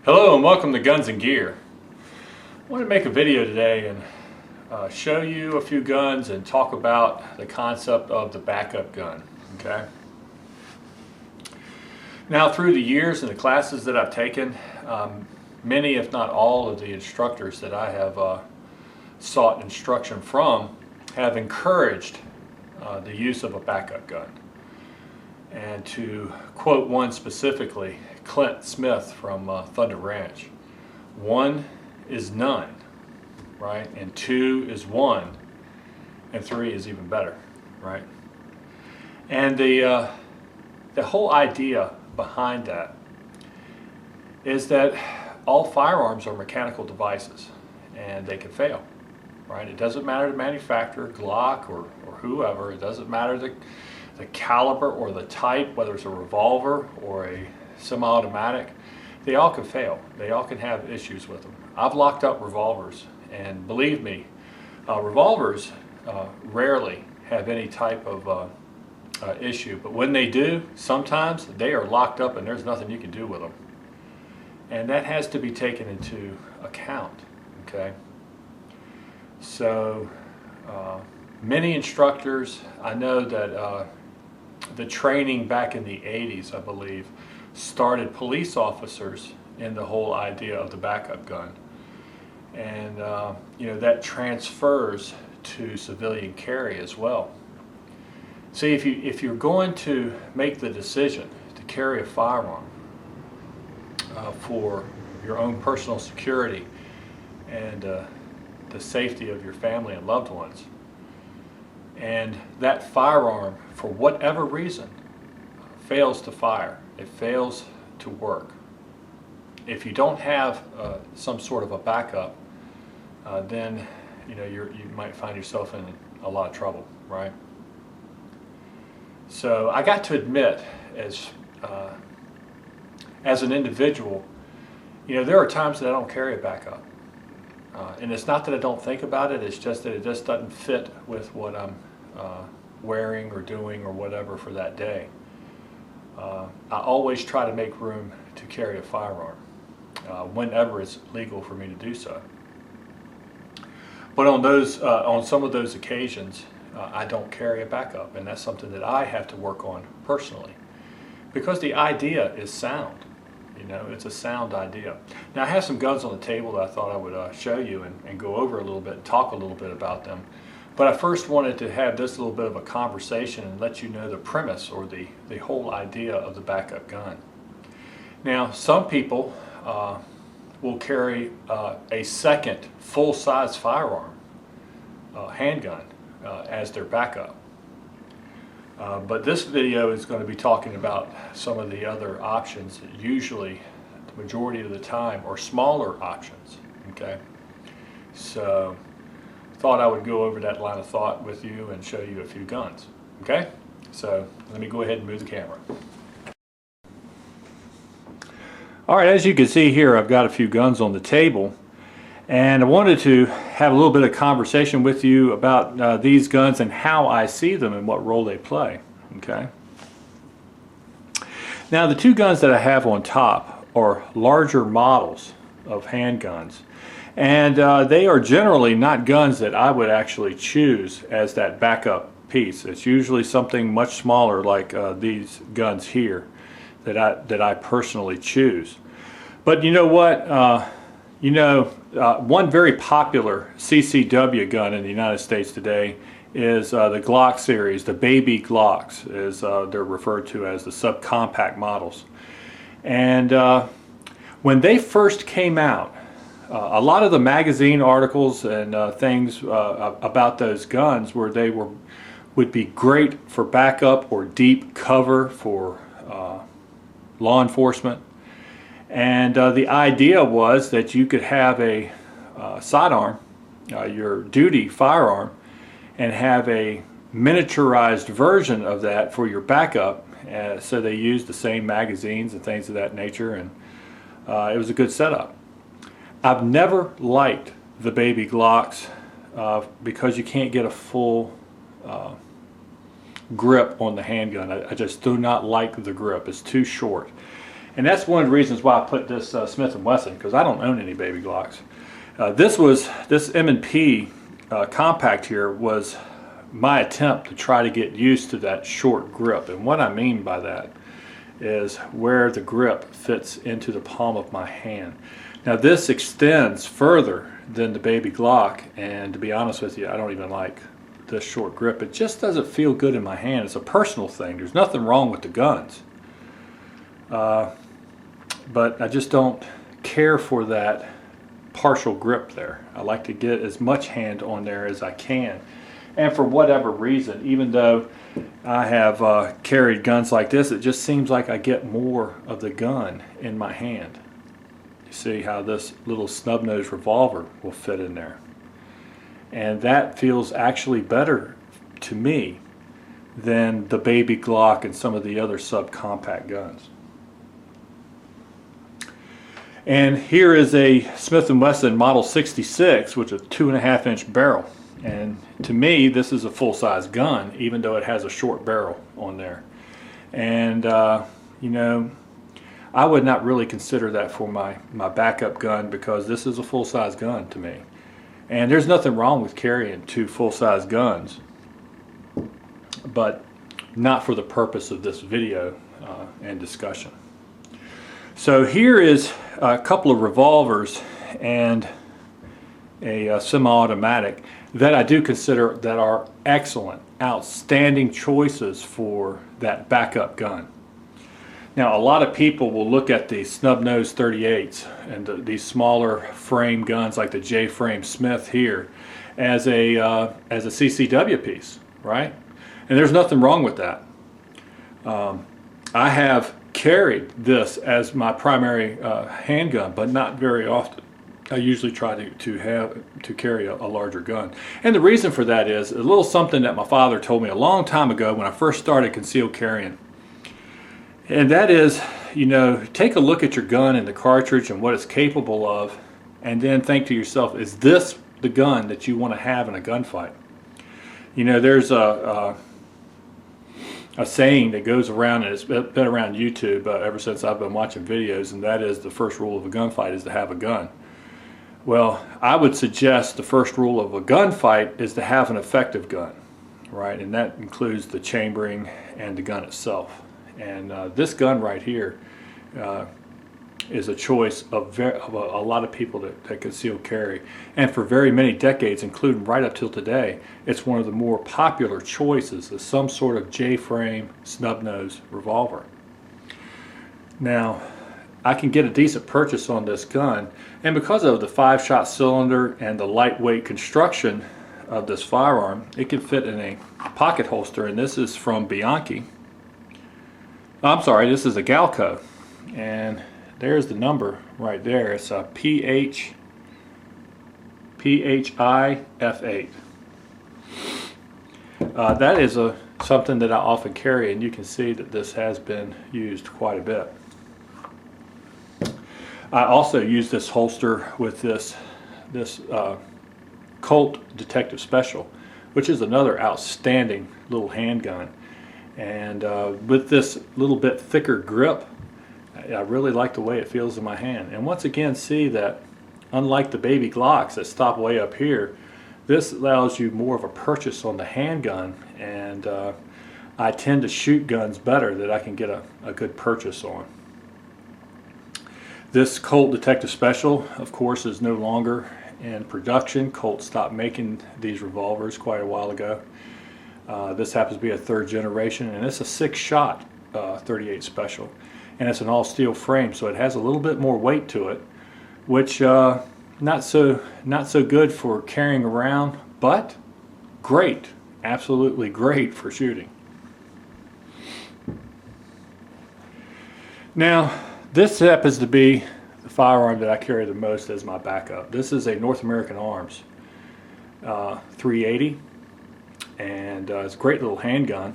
Hello and welcome to Guns and Gear. I want to make a video today and show you a few guns and talk about the concept of the backup gun. Okay. Now, through the years and the classes that I've taken, many if not all of the instructors that I have sought instruction from have encouraged the use of a backup gun. And to quote one specifically, Clint Smith from Thunder Ranch, one is none, right? And two is one, and three is even better, right? And the whole idea behind that is that all firearms are mechanical devices, and they can fail, right? It doesn't matter the manufacturer, Glock or whoever. It doesn't matter the caliber or the type, whether it's a revolver or a semi-automatic. They all can fail. They all can have issues with them. I've locked up revolvers, and believe me, revolvers rarely have any type of issue, but when they do, sometimes they are locked up and there's nothing you can do with them. And that has to be taken into account, okay? So many instructors, I know that the training back in the 80s, I believe, started police officers in the whole idea of the backup gun. And you know, that transfers to civilian carry as well. See, if you're going to make the decision to carry a firearm for your own personal security and the safety of your family and loved ones, and that firearm, for whatever reason, fails to fire, it fails to work, if you don't have some sort of a backup, then you know you might find yourself in a lot of trouble, right? So I got to admit, as an individual, you know, there are times that I don't carry a backup. And it's not that I don't think about it, it's just that it just doesn't fit with what I'm wearing or doing or whatever for that day. I always try to make room to carry a firearm whenever it's legal for me to do so. But on some of those occasions, I don't carry a backup, and that's something that I have to work on personally, because the idea is sound. You know, it's a sound idea. Now, I have some guns on the table that I thought I would show you and go over a little bit and talk a little bit about them. But I first wanted to have this little bit of a conversation and let you know the premise or the whole idea of the backup gun. Now, some people will carry a second full-size firearm, handgun, as their backup. But this video is going to be talking about some of the other options that usually, the majority of the time, are smaller options, okay? So, thought I would go over that line of thought with you and show you a few guns, okay? So, let me go ahead and move the camera. Alright, as you can see here, I've got a few guns on the table, and I wanted to have a little bit of conversation with you about these guns and how I see them and what role they play. Okay. Now, the two guns that I have on top are larger models of handguns, and they are generally not guns that I would actually choose as that backup piece. It's usually something much smaller, like these guns here, that I personally choose. But you know what? One very popular CCW gun in the United States today is the Glock series, the baby Glocks, as they're referred to as the subcompact models. And when they first came out, a lot of the magazine articles and things about those guns where they would be great for backup or deep cover for law enforcement. And the idea was that you could have a sidearm, your duty firearm, and have a miniaturized version of that for your backup. So they used the same magazines and things of that nature, and it was a good setup. I've never liked the baby Glocks because you can't get a full grip on the handgun. I just do not like the grip. It's too short. And that's one of the reasons why I put this Smith & Wesson, because I don't own any baby Glocks. This M&P compact here was my attempt to try to get used to that short grip. And what I mean by that is where the grip fits into the palm of my hand. Now this extends further than the baby Glock, and to be honest with you, I don't even like this short grip. It just doesn't feel good in my hand. It's a personal thing. There's nothing wrong with the guns. But I just don't care for that partial grip there. I like to get as much hand on there as I can. And for whatever reason, even though I have carried guns like this, it just seems like I get more of the gun in my hand. You see how this little snub-nosed revolver will fit in there. And that feels actually better to me than the baby Glock and some of the other subcompact guns. And here is a Smith & Wesson Model 66 with a 2.5-inch barrel. And to me, this is a full-size gun, even though it has a short barrel on there. And you know, I would not really consider that for my backup gun, because this is a full-size gun to me. And there's nothing wrong with carrying two full-size guns, but not for the purpose of this video and discussion. So here is a couple of revolvers and a semi-automatic that I do consider that are excellent, outstanding choices for that backup gun. Now a lot of people will look at the snub-nosed 38s and these smaller frame guns like the J-frame Smith here as a CCW piece, right? And there's nothing wrong with that. I have carried this as my primary handgun, but not very often. I usually try to carry a larger gun. And the reason for that is a little something that my father told me a long time ago when I first started concealed carrying. And that is, you know, take a look at your gun and the cartridge and what it's capable of, and then think to yourself, is this the gun that you want to have in a gunfight? You know, there's a saying that goes around, and it's been around YouTube ever since I've been watching videos, and that is the first rule of a gunfight is to have a gun. Well, I would suggest the first rule of a gunfight is to have an effective gun, right? And that includes the chambering and the gun itself. And this gun right here is a choice of a lot of people that conceal carry. And for very many decades, including right up till today, it's one of the more popular choices as some sort of J-frame snub-nose revolver. Now, I can get a decent purchase on this gun, and because of the 5-shot cylinder and the lightweight construction of this firearm, it can fit in a pocket holster, and this is from Bianchi. I'm sorry, this is a Galco, and there's the number right there. It's a PHI-F8. That is something that I often carry, and you can see that this has been used quite a bit. I also use this holster with this Colt Detective Special, which is another outstanding little handgun. And with this little bit thicker grip, I really like the way it feels in my hand. And once again, see that unlike the baby Glocks that stop way up here, this allows you more of a purchase on the handgun, and I tend to shoot guns better that I can get a good purchase on. This Colt Detective Special, of course, is no longer in production. Colt stopped making these revolvers quite a while ago. This happens to be a 3rd generation, and it's a 6-shot 38 Special, and it's an all-steel frame, so it has a little bit more weight to it, which not so good for carrying around, but great, absolutely great for shooting. Now, this happens to be the firearm that I carry the most as my backup. This is a North American Arms 380. And it's a great little handgun,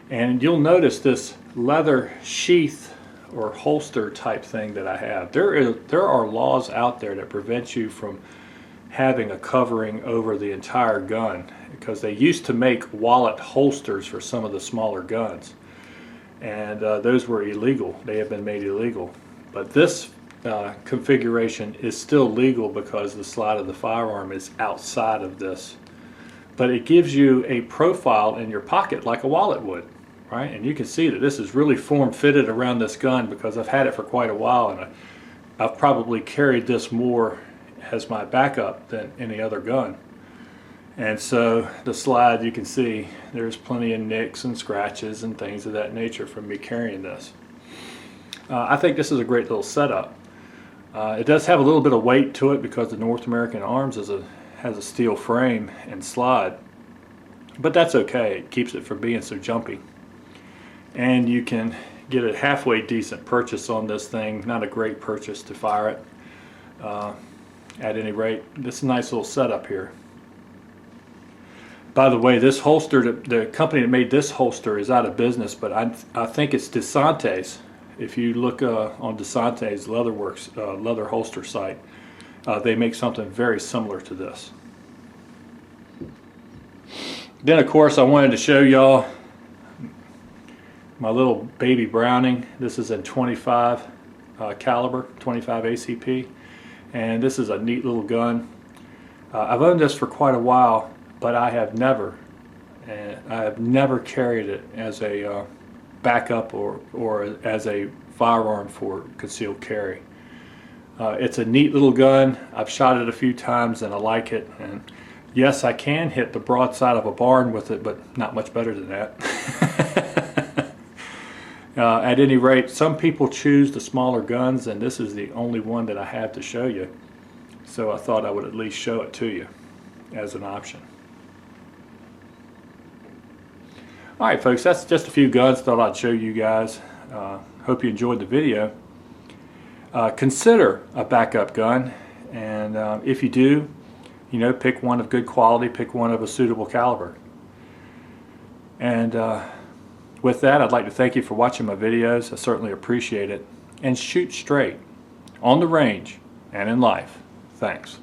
and you'll notice this leather sheath or holster type thing that I have. There are laws out there that prevent you from having a covering over the entire gun, because they used to make wallet holsters for some of the smaller guns, and those were illegal. They have been made illegal. But this configuration is still legal because the slide of the firearm is outside of this. But it gives you a profile in your pocket like a wallet would, right? And you can see that this is really form-fitted around this gun because I've had it for quite a while, and I've probably carried this more as my backup than any other gun. And so the slide, you can see there's plenty of nicks and scratches and things of that nature from me carrying this. I think this is a great little setup. It does have a little bit of weight to it because the North American Arms has a steel frame and slide, but that's okay. It keeps it from being so jumpy. And you can get a halfway decent purchase on this thing. Not a great purchase to fire it. At any rate, this is a nice little setup here. By the way, this holster, the company that made this holster is out of business, but I think it's DeSante's. If you look on DeSante's Leatherworks leather holster site, they make something very similar to this. Then of course I wanted to show y'all my little baby Browning. This is in 25 caliber, 25 ACP, and this is a neat little gun. I've owned this for quite a while, but I have never carried it as a backup or as a firearm for concealed carry. It's a neat little gun. I've shot it a few times and I like it. And yes, I can hit the broadside of a barn with it, but not much better than that. At any rate, some people choose the smaller guns, and this is the only one that I have to show you. So I thought I would at least show it to you as an option. Alright folks, that's just a few guns thought I'd show you guys. Hope you enjoyed the video. Consider a backup gun, and if you do, you know, pick one of good quality, pick one of a suitable caliber. And with that, I'd like to thank you for watching my videos. I certainly appreciate it. And shoot straight, on the range and in life. Thanks.